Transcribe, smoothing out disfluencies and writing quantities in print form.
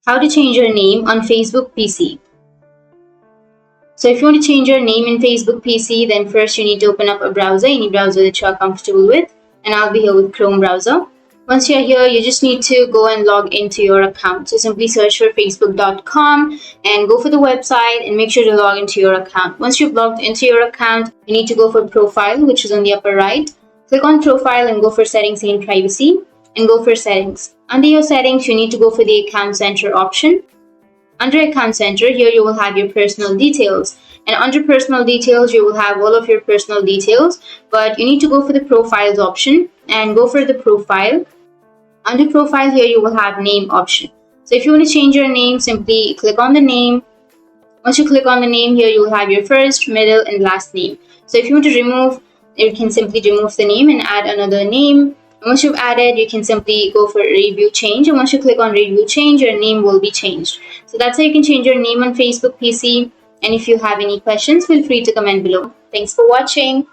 How to change your name on Facebook PC. So if you want to change your name in Facebook PC, then first you need to open up a browser, any browser that you are comfortable with, and I'll be here with Chrome browser. Once you're here, you just need to go and log into your account. So simply search for facebook.com and go for the website and make sure to log into your account. Once you've logged into your account, you need to go for profile, which is on the upper right. Click on profile and go for settings and privacy and go for settings. Under your settings, you need to go for the account center option. Under Account Center, here you will have your personal details. And under personal details, you will have all of your personal details. But you need to go for the profiles option and go for the profile. Under profile, here you will have name option. So if you want to change your name, simply click on the name. Once you click on the name, here you will have your first, middle, and last name. So if you want to remove, you can simply remove the name and add another name. Once you've added, you can simply go for review change, and once you click on review change, your name will be changed. So that's how you can change your name on Facebook PC. And if you have any questions, feel free to comment below. Thanks for watching.